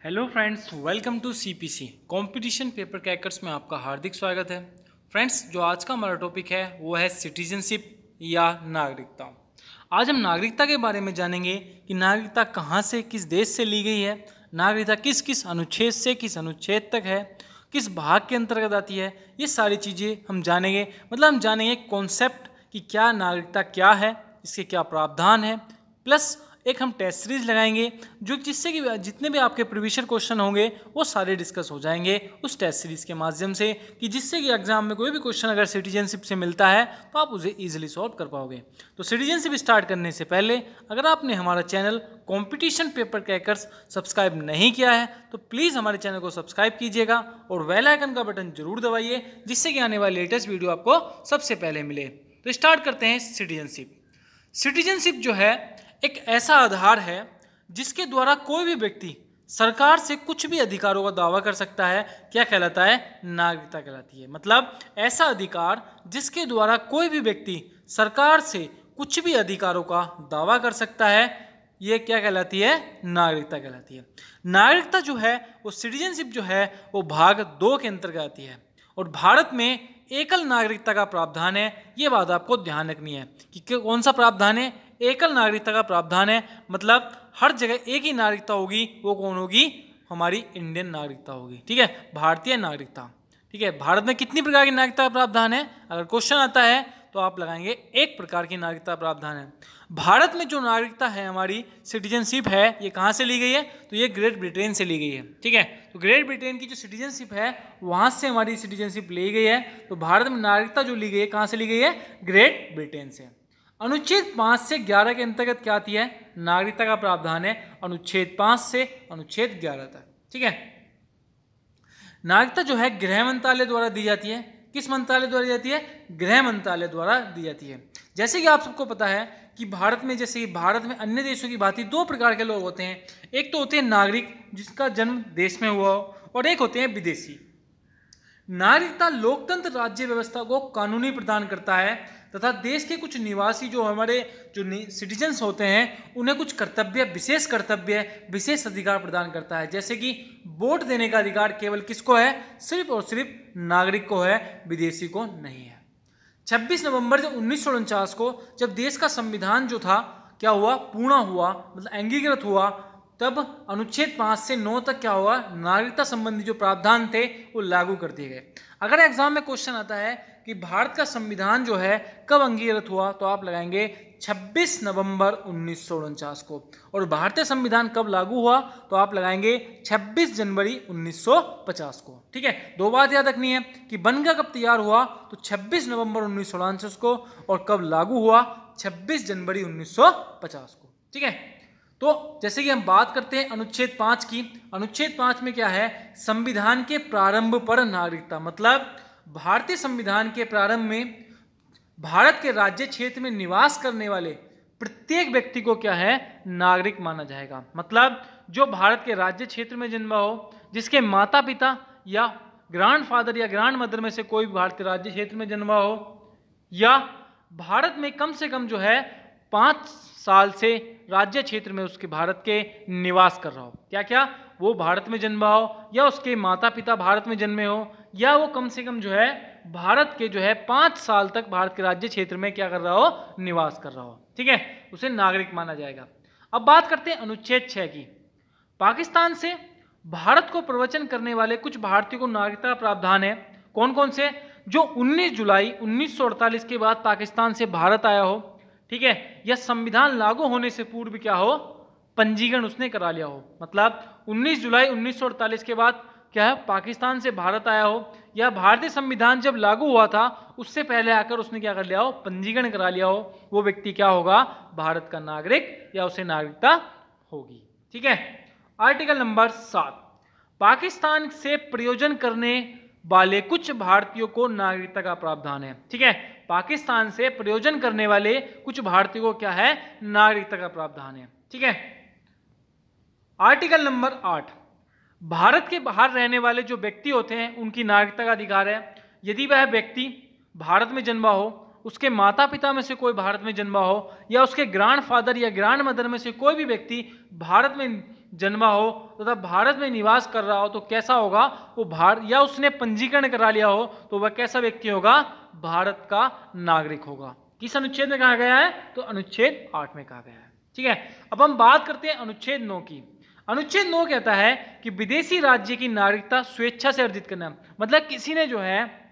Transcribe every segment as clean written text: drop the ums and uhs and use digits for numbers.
Hello friends, welcome to CPC competition paper crackers में आपका हार्दिक स्वागत है। फ्रेंड्स, जो आज का हमारा टॉपिक है वो है सिटीजनशिप या नागरिकता। आज हम नागरिकता के बारे में जानेंगे कि नागरिकता कहाँ से, किस देश से ली गई है, नागरिकता किस किस अनुच्छेद से किस अनुच्छेद तक है, किस भाग के अंतर्गत आती है। ये सारी चीज़ें हम जानेंगे। मतलब हम जानेंगे कॉन्सेप्ट कि क्या नागरिकता क्या है, इसके क्या प्रावधान है, प्लस एक हम टेस्ट सीरीज लगाएंगे जो जिससे कि जितने भी आपके प्रीवियस क्वेश्चन होंगे वो सारे डिस्कस हो जाएंगे उस टेस्ट सीरीज के माध्यम से, कि जिससे कि एग्जाम में कोई भी क्वेश्चन अगर सिटीजनशिप से मिलता है तो आप उसे इजीली सॉल्व कर पाओगे। तो सिटीजनशिप स्टार्ट करने से पहले अगर आपने हमारा channel competition paper crackers subscribe नहीं किया है तो प्लीज़ हमारे चैनल को सब्सक्राइब कीजिएगा और बेल आइकन का बटन जरूर दबाइए, जिससे कि आने वाली लेटेस्ट वीडियो आपको सबसे पहले मिले। तो स्टार्ट करते हैं सिटीजनशिप। सिटीजनशिप जो है एक ऐसा आधार है जिसके द्वारा कोई भी व्यक्ति सरकार से कुछ भी अधिकारों का दावा कर सकता है। क्या कहलाता है? नागरिकता कहलाती है। मतलब ऐसा अधिकार जिसके द्वारा कोई भी व्यक्ति सरकार से कुछ भी अधिकारों का दावा कर सकता है, ये क्या कहलाती है? नागरिकता कहलाती है। नागरिकता जो है वो सिटीजनशिप जो है वो भाग 2 के अंतर्गत आती है और भारत में एकल नागरिकता का प्रावधान है। ये बात आपको ध्यान रखनी है कि कौन सा प्रावधान है? एकल नागरिकता का प्रावधान है। मतलब हर जगह एक ही नागरिकता होगी। वो कौन होगी? हमारी इंडियन नागरिकता होगी। ठीक है, भारतीय नागरिकता। ठीक है, भारत में कितनी प्रकार की नागरिकता का प्रावधान है? अगर क्वेश्चन आता है तो आप लगाएंगे एक प्रकार की नागरिकता प्रावधान है। भारत में जो नागरिकता है हमारी सिटीजनशिप है, ये कहाँ से ली गई है? तो ये ग्रेट ब्रिटेन से ली गई है। ठीक है, तो ग्रेट ब्रिटेन की जो सिटीजनशिप है वहाँ से हमारी सिटीजनशिप ली गई है। तो भारत में नागरिकता जो ली गई है कहाँ से ली गई है? ग्रेट ब्रिटेन से। अनुच्छेद 5 से 11 के अंतर्गत क्या आती है? नागरिकता का प्रावधान है अनुच्छेद 5 से अनुच्छेद 11 तक। ठीक है, नागरिकता जो है गृह मंत्रालय द्वारा दी जाती है। किस मंत्रालय द्वारा दी जाती है? गृह मंत्रालय द्वारा दी जाती है। जैसे कि आप सबको पता है कि भारत में, जैसे कि भारत में अन्य देशों की भांति 2 प्रकार के लोग होते हैं। एक तो होते हैं नागरिक जिसका जन्म देश में हुआ हो, और एक होते हैं विदेशी। नागरिकता लोकतंत्र राज्य व्यवस्था को कानूनी प्रदान करता है तथा देश के कुछ निवासी जो हमारे जो सिटीजन्स होते हैं उन्हें कुछ कर्तव्य, विशेष अधिकार प्रदान करता है। जैसे कि वोट देने का अधिकार केवल किसको है? सिर्फ और सिर्फ नागरिक को है, विदेशी को नहीं है। 26 नवंबर 1949 को जब देश का संविधान जो था क्या हुआ? पूर्ण हुआ, मतलब अंगीकृत हुआ, तब अनुच्छेद 5 से 9 तक क्या हुआ? नागरिकता संबंधी जो प्रावधान थे वो लागू कर दिए गए। अगर एग्जाम में क्वेश्चन आता है कि भारत का संविधान जो है कब अंगीकृत हुआ, तो आप लगाएंगे 26 नवंबर 1949 को। और भारतीय संविधान कब लागू हुआ, तो आप लगाएंगे 26 जनवरी 1950 को। ठीक है, 2 बात याद रखनी है कि बनकर कब तैयार हुआ, तो 26 नवंबर 1949 को, और कब लागू हुआ? 26 जनवरी 1950 को। ठीक है, तो जैसे कि हम बात करते हैं अनुच्छेद 5 की। अनुच्छेद 5 में क्या है? संविधान के प्रारंभ पर नागरिकता। मतलब भारतीय संविधान के प्रारंभ में भारत के राज्य क्षेत्र में निवास करने वाले प्रत्येक व्यक्ति को क्या है? नागरिक माना जाएगा। मतलब जो भारत के राज्य क्षेत्र में जन्मा हो, जिसके माता पिता या ग्रैंडफादर या ग्रैंड मदर में से कोई भारतीय राज्य क्षेत्र में जन्मा हो, या भारत में कम से कम जो है 5 साल से राज्य क्षेत्र में उसके भारत के निवास कर रहा हो। क्या क्या? वो भारत में जन्मा हो, या उसके माता पिता भारत में जन्मे हो, या वो कम से कम जो है भारत के जो है 5 साल तक भारत के राज्य क्षेत्र में क्या कर रहा हो? निवास कर रहा हो। ठीक है, उसे नागरिक माना जाएगा। अब बात करते हैं अनुच्छेद 6 की। पाकिस्तान से भारत को प्रवचन करने वाले कुछ भारतीयों को नागरिकता का प्रावधान है। कौन कौन से? जो 19 जुलाई 1948 के बाद पाकिस्तान से भारत आया हो, ठीक है, या संविधान लागू होने से पूर्व क्या हो? पंजीकरण उसने करा लिया हो। मतलब 19 जुलाई 1948 के बाद क्या है? पाकिस्तान से भारत आया हो, या भारतीय संविधान जब लागू हुआ था उससे पहले आकर उसने क्या कर लिया हो? पंजीकरण करा लिया हो। वो व्यक्ति क्या होगा? भारत का नागरिक, या उसे नागरिकता होगी। ठीक है, आर्टिकल नंबर 7, पाकिस्तान से प्रयोजन करने वाले कुछ भारतीयों को नागरिकता का प्रावधान है। ठीक है, पाकिस्तान से प्रयोजन करने वाले कुछ भारतीयों को क्या है? नागरिकता का प्रावधान है। ठीक है, आर्टिकल नंबर 8, भारत के बाहर रहने वाले जो व्यक्ति होते हैं उनकी नागरिकता का अधिकार है। यदि वह व्यक्ति भारत में जन्मा हो, उसके माता पिता में से कोई भारत में जन्मा हो, या उसके ग्रैंडफादर या ग्रैंड मदर में से कोई भी व्यक्ति भारत में जन्मा हो तथा भारत में निवास कर रहा हो तो कैसा होगा, वो भारत, या उसने पंजीकरण करा लिया हो तो वह कैसा व्यक्ति होगा, भारत का नागरिक होगा। किस अनुच्छेद में कहा गया है, तो अनुच्छेद 8 में कहा गया है। ठीक है, अब हम बात करते हैं अनुच्छेद 9 की। अनुच्छेद 9 कहता है कि विदेशी राज्य की नागरिकता स्वेच्छा से अर्जित करना, मतलब किसी ने जो है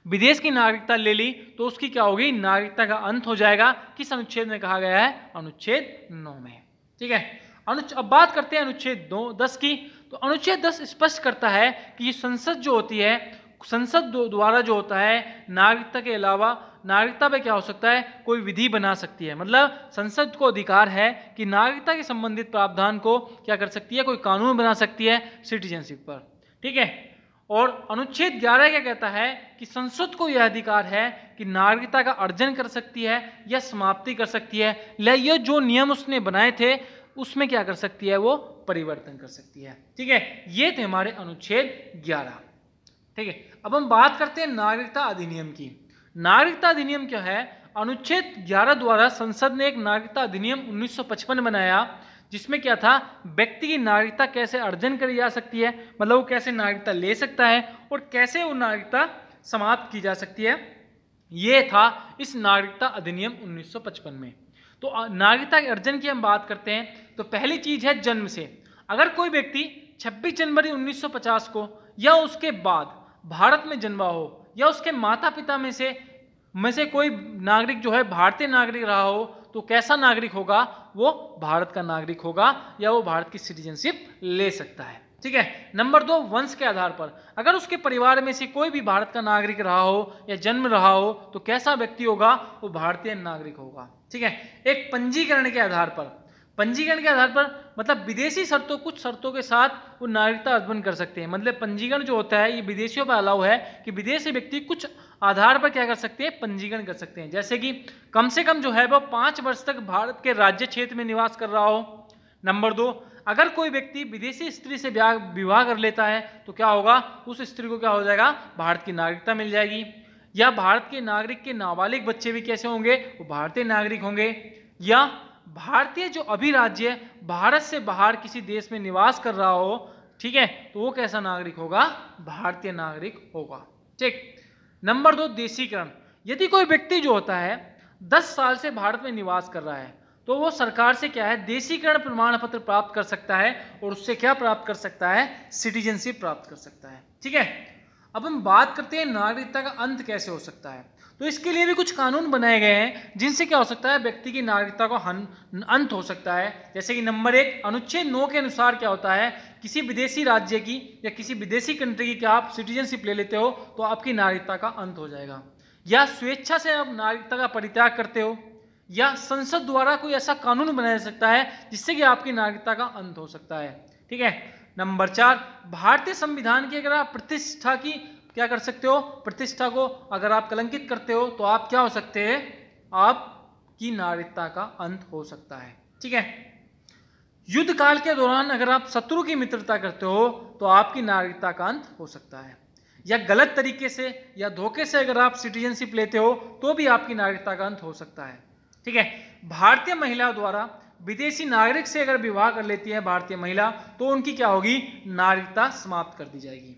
विदेश की नागरिकता ले ली तो उसकी क्या होगी, नागरिकता का अंत हो जाएगा। किस अनुच्छेद में कहा गया है, अनुच्छेद 9 में। ठीक है, अब बात करते हैं अनुच्छेद 10 की। तो अनुच्छेद 10 स्पष्ट करता है कि संसद जो होती है, संसद द्वारा जो होता है नागरिकता के अलावा नागरिकता पे क्या हो सकता है, कोई विधि बना सकती है। मतलब संसद को अधिकार है कि नागरिकता के संबंधित प्रावधान को क्या कर सकती है, कोई कानून बना सकती है सिटीजनशिप पर। ठीक है, और अनुच्छेद 11 क्या कहता है कि संसद को यह अधिकार है कि नागरिकता का अर्जन कर सकती है या समाप्ति कर सकती है, या जो नियम उसने बनाए थे उसमें क्या कर सकती है, वो परिवर्तन कर सकती है। ठीक है, ये थे हमारे अनुच्छेद 11। ठीक है, अब हम बात करते हैं नागरिकता अधिनियम की। नागरिकता अधिनियम क्या है, अनुच्छेद 11 द्वारा संसद ने एक नागरिकता अधिनियम 1955 बनाया, जिसमें क्या था, व्यक्ति की नागरिकता कैसे अर्जन करी जा सकती है, मतलब वो कैसे नागरिकता ले सकता है और कैसे वो नागरिकता समाप्त की जा सकती है, ये था इस नागरिकता अधिनियम 1955 में। तो नागरिकता के अर्जन की हम बात करते हैं तो पहली चीज है जन्म से। अगर कोई व्यक्ति 26 जनवरी 1950 को या उसके बाद भारत में जन्मा हो या उसके माता पिता में से कोई नागरिक जो है भारतीय नागरिक रहा हो तो कैसा नागरिक होगा, वो भारत का नागरिक होगा या वो भारत की सिटीजनशिप ले सकता है। ठीक है, नंबर 2, वंश के आधार पर। अगर उसके परिवार में से कोई भी भारत का नागरिक रहा हो या जन्म रहा हो तो कैसा व्यक्ति होगा, वो भारतीय नागरिक होगा। ठीक है, एक पंजीकरण के आधार पर। पंजीकरण के आधार पर मतलब विदेशी शर्तों, कुछ शर्तों के साथ वो नागरिकता अर्जन कर सकते हैं। मतलब पंजीकरण जो होता है ये विदेशियों पर अलाउ है कि विदेशी व्यक्ति कुछ आधार पर क्या कर सकते हैं, पंजीकरण कर सकते हैं। जैसे कि कम से कम जो है वो 5 वर्ष तक भारत के राज्य क्षेत्र में निवास कर रहा हो। नंबर 2, अगर कोई व्यक्ति विदेशी स्त्री से विवाह कर लेता है तो क्या होगा, उस स्त्री को क्या हो जाएगा, भारत की नागरिकता मिल जाएगी। या भारत के नागरिक के नाबालिग बच्चे भी कैसे होंगे, वो भारतीय नागरिक होंगे। या भारतीय जो अभिराज्य भारत से बाहर किसी देश में निवास कर रहा हो, ठीक है, तो वो कैसा नागरिक होगा, भारतीय नागरिक होगा। ठीक, नंबर 2, देशीकरण। यदि कोई व्यक्ति जो होता है 10 साल से भारत में निवास कर रहा है तो वो सरकार से क्या है, देशीकरण प्रमाण पत्र प्राप्त कर सकता है और उससे क्या प्राप्त कर सकता है, सिटीजनशिप प्राप्त कर सकता है। ठीक है, अब हम बात करते हैं नागरिकता का अंत कैसे हो सकता है। तो इसके लिए भी कुछ कानून बनाए गए हैं जिनसे क्या हो सकता है, व्यक्ति की नागरिकता का अंत हो सकता है। जैसे कि नंबर 1, अनुच्छेद 9 के अनुसार क्या होता है, किसी विदेशी राज्य की या किसी विदेशी कंट्री की क्या आप सिटीजनशिप ले लेते हो तो आपकी नागरिकता का अंत हो जाएगा। या स्वेच्छा से आप नागरिकता का परित्याग करते हो, या संसद द्वारा कोई ऐसा कानून बनाया जा सकता है जिससे कि आपकी नागरिकता का अंत हो सकता है। ठीक है, नंबर 4, भारतीय संविधान की अगर आप प्रतिष्ठा की क्या कर सकते हो, प्रतिष्ठा को अगर आप कलंकित करते हो तो आप क्या हो सकते हैं, आपकी नागरिकता का अंत हो सकता है। ठीक है, युद्ध काल के दौरान अगर आप शत्रु की मित्रता करते हो तो आपकी नागरिकता का अंत हो सकता है। या गलत तरीके से या धोखे से अगर आप सिटीजनशिप लेते हो तो भी आपकी नागरिकता का अंत हो सकता है। ठीक है, भारतीय महिला द्वारा विदेशी नागरिक से अगर विवाह कर लेती है भारतीय महिला तो उनकी क्या होगी, नागरिकता समाप्त कर दी जाएगी।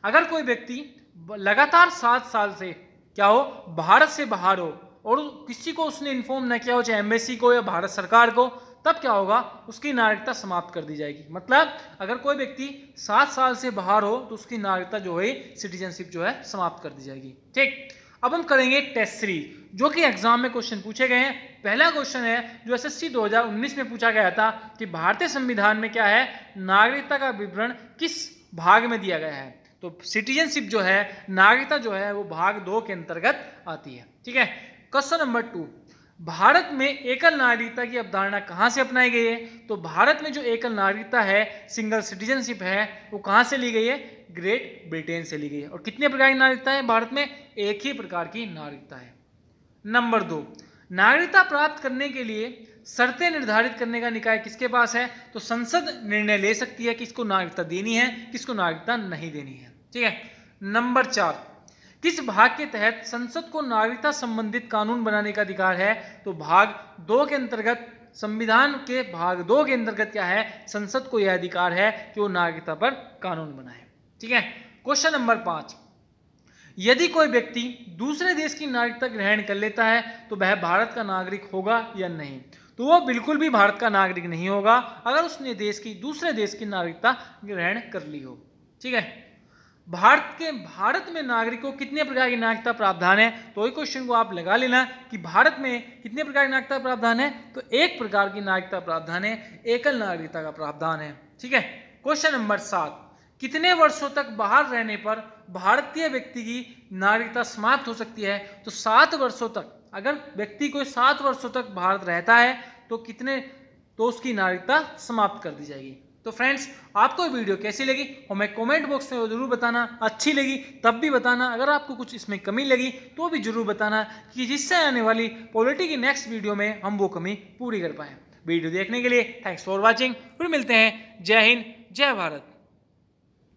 अगर कोई व्यक्ति लगातार 7 साल से क्या हो, भारत से बाहर हो और किसी को उसने इन्फॉर्म न किया हो, चाहे एम्बेसी को या भारत सरकार को, तब क्या होगा, उसकी नागरिकता समाप्त कर दी जाएगी। मतलब अगर कोई व्यक्ति 7 साल से बाहर हो तो उसकी नागरिकता जो है, सिटीजनशिप जो है, समाप्त कर दी जाएगी। ठीक, अब हम करेंगे टेस्ट सीरीज जो कि एग्जाम में क्वेश्चन पूछे गए हैं। पहला क्वेश्चन है जो एसएससी 2019 में पूछा गया था कि भारतीय संविधान में क्या है, नागरिकता का विवरण किस भाग में दिया गया है। तो सिटीजनशिप जो है, नागरिकता जो है, वो भाग 2 के अंतर्गत आती है। ठीक है, क्वेश्चन नंबर 2, भारत में एकल नागरिकता की अवधारणा कहाँ से अपनाई गई है। तो भारत में जो एकल नागरिकता है, सिंगल सिटीजनशिप है, वो कहाँ से ली गई है, ग्रेट ब्रिटेन से ली गई है। और कितने प्रकार की नागरिकता है भारत में, एक ही प्रकार की नागरिकता है। नंबर 2, नागरिकता प्राप्त करने के लिए शर्तें निर्धारित करने का निकाय किसके पास है। तो संसद निर्णय ले सकती है कि किसको नागरिकता देनी है, किसको नागरिकता नहीं देनी है। ठीक है, नंबर 4, किस भाग के तहत संसद को नागरिकता संबंधित कानून बनाने का अधिकार है। तो भाग 2 के अंतर्गत संविधान के भाग 2 के अंतर्गत क्या है, संसद को यह अधिकार है कि वो नागरिकता पर कानून बनाए। ठीक है। क्वेश्चन नंबर 5, यदि कोई व्यक्ति दूसरे देश की नागरिकता ग्रहण कर लेता है तो वह भारत का नागरिक होगा या नहीं? तो वो बिल्कुल भी भारत का नागरिक नहीं होगा अगर उसने दूसरे देश की नागरिकता ग्रहण कर ली हो। ठीक है। भारत में नागरिकों कितने प्रकार की नागरिकता प्रावधान है, तो वही क्वेश्चन को आप लगा लेना कि भारत में कितने प्रकार की नागरिकता प्रावधान है, तो एक प्रकार की नागरिकता प्रावधान है, एकल नागरिकता का प्रावधान है। ठीक है। क्वेश्चन नंबर 7, कितने वर्षों तक बाहर रहने पर भारतीय व्यक्ति की नागरिकता समाप्त हो सकती है? तो 7 वर्षों तक। अगर व्यक्ति कोई 7 वर्षों तक भारत रहता है तो उसकी नागरिकता समाप्त कर दी जाएगी। तो फ्रेंड्स, आपको वीडियो कैसी लगी हमें कमेंट बॉक्स में जरूर बताना। अच्छी लगी तब भी बताना, अगर आपको कुछ इसमें कमी लगी तो भी जरूर बताना, कि जिससे आने वाली पॉलिटी की नेक्स्ट वीडियो में हम वो कमी पूरी कर पाएँ। वीडियो देखने के लिए थैंक्स फॉर वॉचिंग। फिर मिलते हैं। जय हिंद, जय भारत।